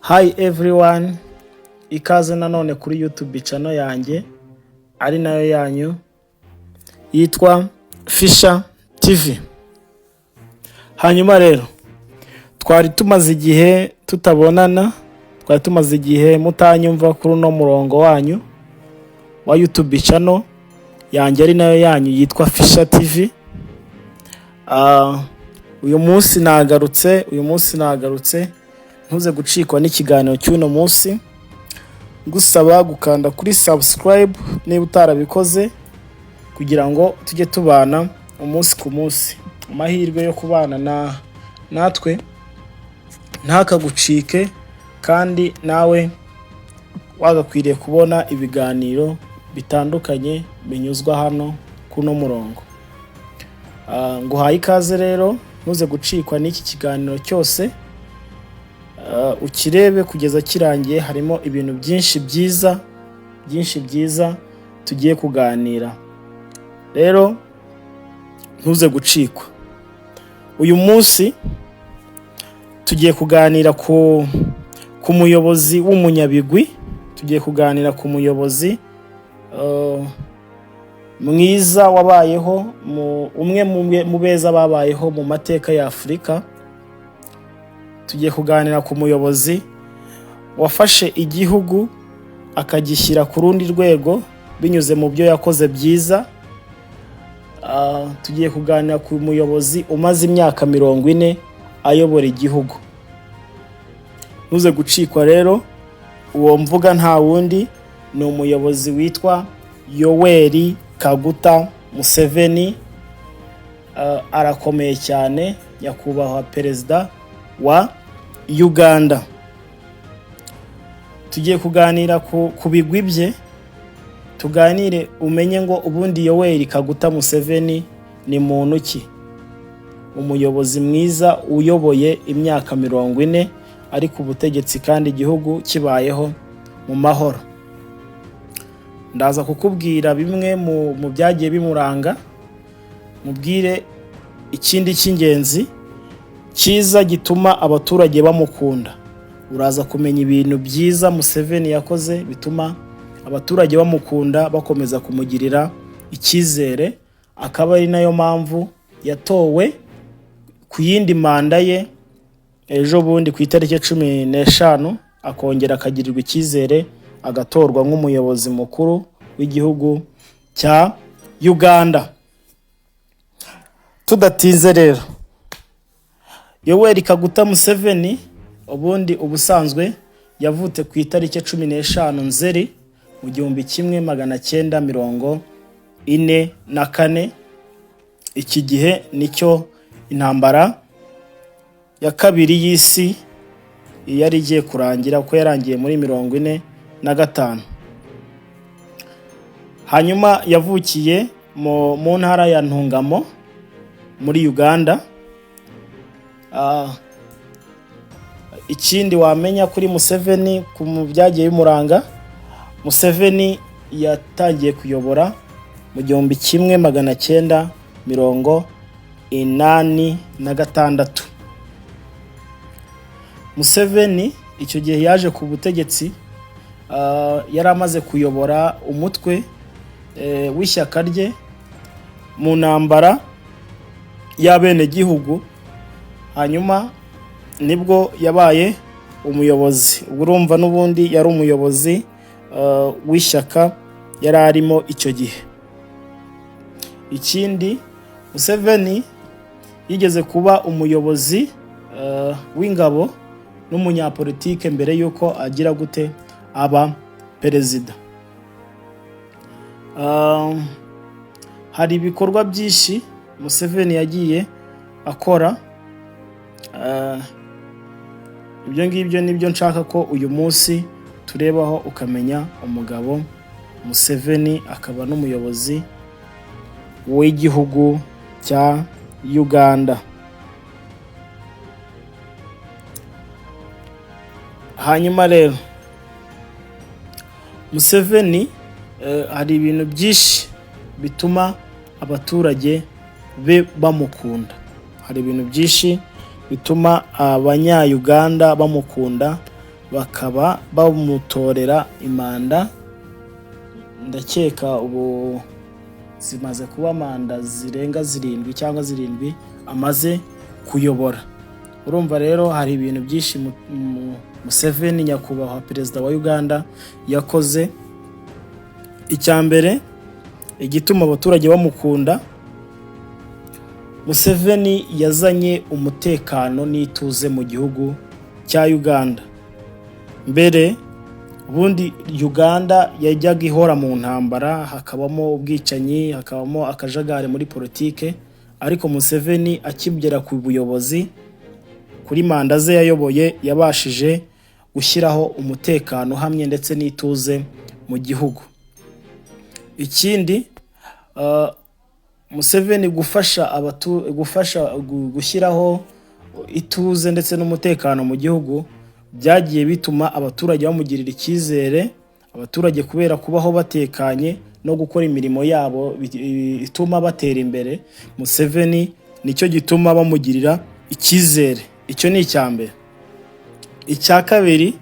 Hi everyone, ikaze nanone kuri YouTube channel yanjye ari nayo yanyu yitwa Fisher TV. Hanyuma rero twari tumaze igihe tutabonana, twari tumaze igihe mutanyumva kuri no murongo wanyu wa YouTube channel yanjye ari nayo yanyu yitwa Fisher TV. Uyu munsi nagarutse ntuze gucikwa n'ikiganiro cy'uno munsi, gusaba gukanda kuri subscribe niba utarabikoze kugira ngo tujye tubana umunsi ku munsi. Amahirwe yo kubana natwe ntakagucike, kandi nawe wagakwiriye kubona ibiganiro bitandukanye binyuzwa hano kuno murongo. Nguhaye ikaze rero, ntuze gucikwa n'iki kiganiro cyose, ukirebe kugeza kirangiye. Harimo ibintu byinshi byiza tugiye kuganira. Rero ntuze gucikwa. Uyu munsi tugiye kuganira ku muyobozi w'umunyabigwi, tugiye kuganira ku muyobozi mwiza wabayeho, umwe mu beza babayeho mu mateka ya Afurika. Tugiye kuganira ku muyobozi wafashe igihugu akagishyira ku rundi rwego binyuze mu byo yakoze byiza. Tugiye kuganira ku muyobozi umaze imyaka 40 ayobora igihugu. Ntuze gucikwa rero, uwo mvuga nta wundi ni umuyobozi witwa Yoweri Kaguta Museveni. Arakomeye cyane, nyakubahwa perezida wa Uganda. Tugiye kuganira ku bigwi bye, tuganire umenye ngo ubundi Yoweri Kaguta Museveni ni muntu ki. Umuyobozi mwiza uyoboye imyaka 40 ari ku butegetsi kandi igihugu kibayeho mu mahoro. Ndaza kukubwira bimwe mu byagiye bimuranga, mubwire ikindi cy'ingenzi cyiza gituma abaturage bamukunda. Uraza kumenya ibintu byiza Museveni yakoze bituma abaturage bamukunda, bakomeza kumugirira icyizere. Akaba ari nayo mpamvu yatowe ku yindi manda ye ejo bundi ku itariki 15, akongera akagirirwa icyizere, agatorwa nk'umuyobozi mukuru w'igihugu cya Uganda. Tudatinze rero, Yoweri Kaguta Museveni ubundi ubusanzwe yavutse ku itariki 15 Nzeri mu 1944. Iki gihe nicyo intambara ya kabiri y'isi yari igiye kurangira, ko yarangiye muri 45. Hanyuma yavukiye mu ntara ya Ntungamo muri Uganda. Ikindi wamenya kuri Museveni ku byagiye bimuranga, Museveni yatangiye kuyobora mu 1986. Museveni icyo gihe yaje ku butegetsi, yari amaze kuyobora umutwe w'ishyaka rye mu ntambara y'abene gihugu. Hanyuma nibwo yabaye umuyobozi. Urumva n'ubundi yari umuyobozi w'ishyaka yari arimo icyo gihe. Ikindi, Museveni yigeze kuba umuyobozi w'ingabo n'umunyapolitike mbere yuko agira gute aba perezida. Hari ibikorwa byinshi Museveni yagiye akora. Ibyo ngibyo nibyo nshaka ko uyu munsi turebaho, ukamenya umugabo Museveni akaba n'umuyobozi w'igihugu cya Uganda. Hanyuma rero Museveni hari ibintu byinshi bituma abaturage be bamukunda. Hari ibintu byinshi bituma abanya-Uganda bamukunda, bakaba bamutorera imanda, ndakeka ubu zimaze kuba manda zirenga 7 cyangwa 7 amaze kuyobora. Urumva rero hari ibintu byinshi Museveni nyakubahwa perezida wa Uganda yakoze. Icyambere igituma abaturage bamukunda, Museveni yazanye umutekano n'ituze mu gihugu cya Uganda. Mbere ubundi Uganda yajyaga ihora mu ntambara, hakabamo ubwicanyi, hakabamo akajagari muri politike, ariko Museveni akibgera ku buyobozi kuri manda ze yayoboye yabashije gushyiraho umutekano hamwe ndetse n'ituze mu gihugu. Ikindi Museveni gufasha gushyiraho ituze ndetse n'umutekano mu gihugu byagiye bituma abaturage bamugirira icyizere. Abaturage kubera kubaho batekanye no gukora imirimo yabo ituma batera imbere, Museveni nicyo gituma bamugirira icyizere. Icyo ni icyambere. Icya kabiri,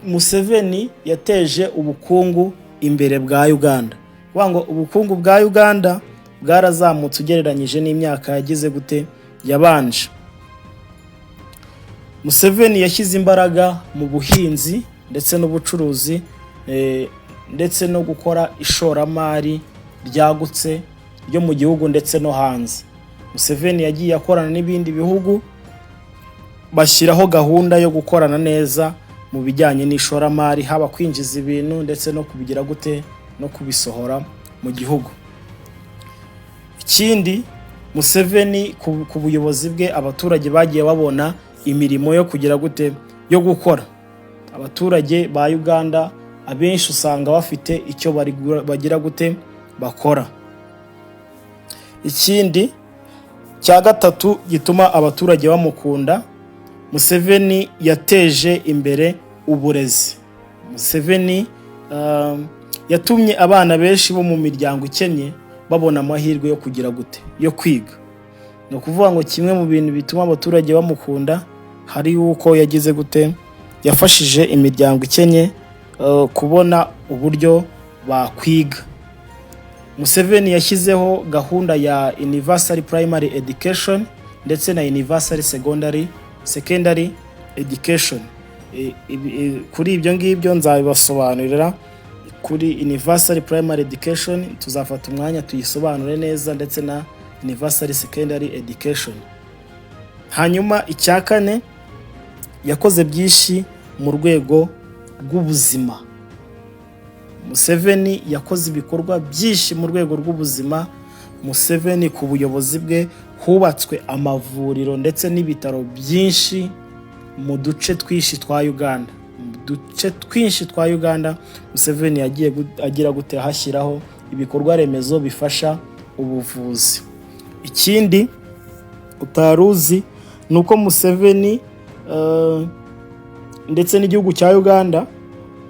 Museveni yateje ubukungu imbere bwa Uganda. Kuvuga ubukungu bwa Uganda bwarazamutse ugereranyije n'imyaka yagize gute yabanje. Museveni yashyize imbaraga mu buhinzi ndetse n'ubucuruzi ndetse no gukora ishoramari ryagutse ryo mu gihugu ndetse no hanze. Museveni yagiye akorana n'ibindi bihugu bashyiraho gahunda yo gukorana neza mu bijyanye n'ishoramari, haba kwinjiza ibintu ndetse no kubigira gute no kubisohora mu gihugu. Ikindi, Museveni ku buyobozi bwe abaturage bagiye babona imirimo yo kugira gute yo gukora. Abaturage ba Uganda abenshi usanga bafite icyo bagira gute bakora. Ikindi cya gatatu gituma abaturage bamukunda, Museveni yateje imbere uburezi. Museveni yatumye abana benshi bo mu miryango ikennye babona amahirwe yo kugira gute yo kwiga. No kuvuga ngo kimwe mu bintu bituma abaturage bamukunda hari uko yagize gute yafashije imiryango ikennye kubona uburyo bakwiga. Museveni yashyizeho gahunda ya Universal Primary Education ndetse na Universal Secondary Education. Kuri ibyo ngibyo nzabibasobanurira. Kuri Universal Primary Education tuzafata umwanya tuyisobanure neza, ndetse na Universal Secondary Education. Hanyuma icya kane, yakoze byinshi mu rwego rw'ubuzima. Museveni yakoze ibikorwa byinshi mu rwego rw'ubuzima. Museveni ku buyobozi bwe hubatswe amavuriro ndetse n'ibitaro byinshi mu duce twinshi twa Uganda. Museveni yagiye agira gute hashyiraho ibikorwa remezo bifasha ubuvuzi. Ikindi utaruzi nuko Museveni ndetse n'igihugu cya Uganda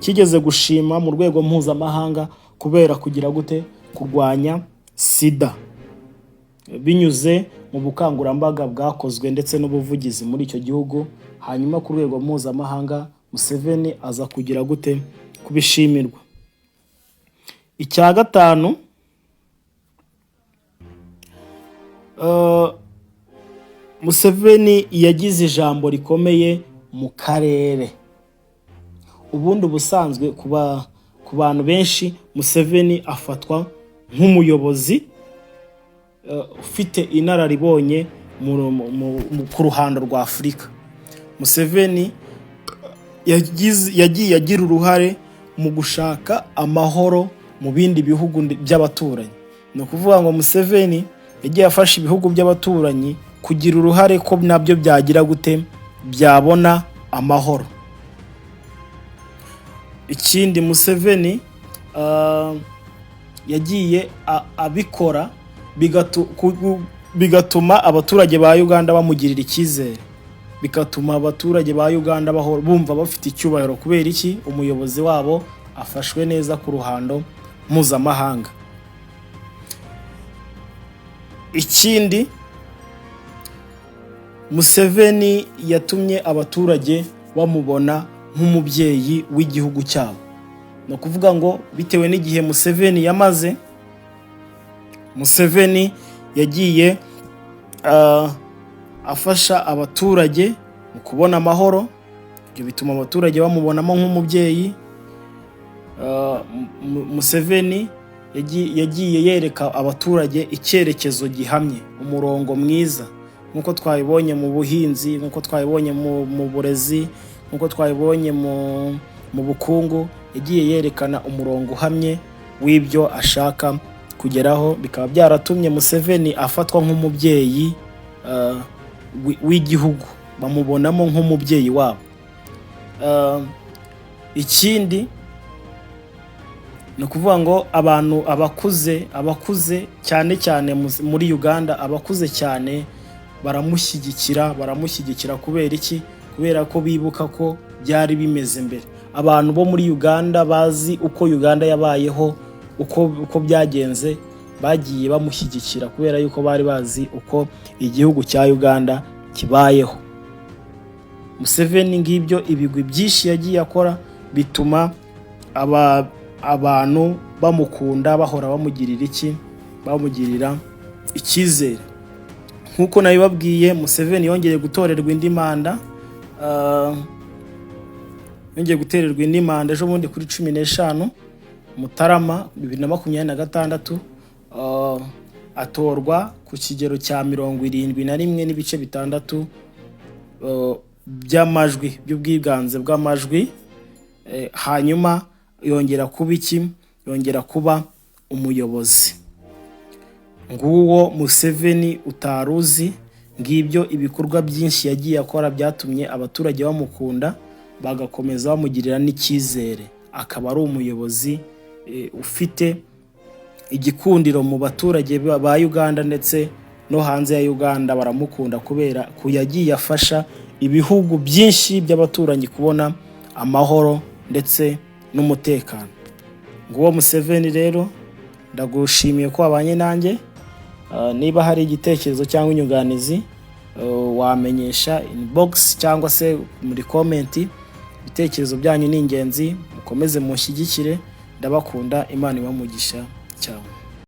kigeze gushima mu rwego mpuzamahanga kubera kugira gute kurwanya sida, binyuze mu bukangurambaga bwakozwe ndetse n'ubuvugizi muri icyo gihugu. Hanyuma ku rwego mpuzamahanga Museveni aza kugira gute kubishimirwa. Icya gatanu, Museveni yagize ijambo rikomeye mu karere. Ubundi ubusanzwe ku bantu benshi Museveni afatwa nk'umuyobozi ufite inararibonye ku ruhando rwa Afurika. Museveni yagiye agira uruhare mu gushaka amahoro mu bindi bihugu by'abaturanyi. Ni ukuvuga ngo Museveni yagiye afasha ibihugu by'abaturanyi kugira uruhare ko nabyo byagira gute byabona amahoro. Ikindi, Museveni yagiye abikora bigatuma abaturage ba Uganda bamugirira icyizere, bigatuma abaturage ba Uganda bumva bafite icyubahiro. Kubera iki? Umuyobozi wabo afashwe neza ku ruhando mpuzamahanga. Ikindi, Museveni yatumye abaturage bamubona nk'umubyeyi w'igihugu cyabo. Ni ukuvuga ngo bitewe n'igihe Museveni yamaze, Museveni yagiye afasha abaturage mu kubona amahoro. Ibyo bituma abaturage bamubonamo nk'umubyeyi. Museveni yagiye yereka abaturage icyerekezo gihamye, umurongo mwiza, nk'uko twabibonye mu buhinzi, nk'uko twabibonye mu burezi, nk'uko twabibonye mu bukungu. Yagiye yerekana umurongo uhamye w'ibyo ashaka kugeraho, bikaba byaratumye Museveni afatwa nk'umubyeyi w'igihugu, bamubonamo nk'umubyeyi wabo. Ikindi ni ukuvuga ngo abantu abakuze cyane muri Uganda, abakuze cyane baramushyigikira kubera iki? Kubera ko bibuka ko byari bimeze mbere. Abantu bo muri Uganda bazi uko Uganda yabayeho, uko byagenze, bagiye bamushyigikira kubera yuko bari bazi uko igihugu cya Uganda kibayeho. Museveni ngibyo ibigwi byinshi yagiye akora bituma abantu bamukunda, bahora bamugirira icyizere. Nk'uko nabibabwiye, Museveni yongeye gutorerwa indi manda, ejo bundi kuri 15 Mutarama 2026, atorwa ku kigero cya 71.6% by'amajwi, by'ubwiganze bw'amajwi. Hanyuma yongera kuba umuyobozi. Nguwo Museveni utaruzi. Ngibyo ibikorwa byinshi yagiye akora byatumye abaturage bamukunda, bagakomeza bamugirira n'icyizere. Akaba ari umuyobozi ufite igikundiro mu baturage ba Uganda, ndetse no hanze ya Uganda baramukunda kubera ko yagiye afasha ibihugu byinshi by'abaturanyi kubona amahoro ndetse n'umutekano. Nguwo Museveni rero, ndagushimiye ko wabanye nanjye. Niba hari igitekerezo cyangwa inyunganizi, wamenyesha inbox cyangwa se muri comment. Ibitekerezo byanyu ni ingenzi, mukomeze mushyigikire. Ndabakunda, Imana ibamugisha cyane.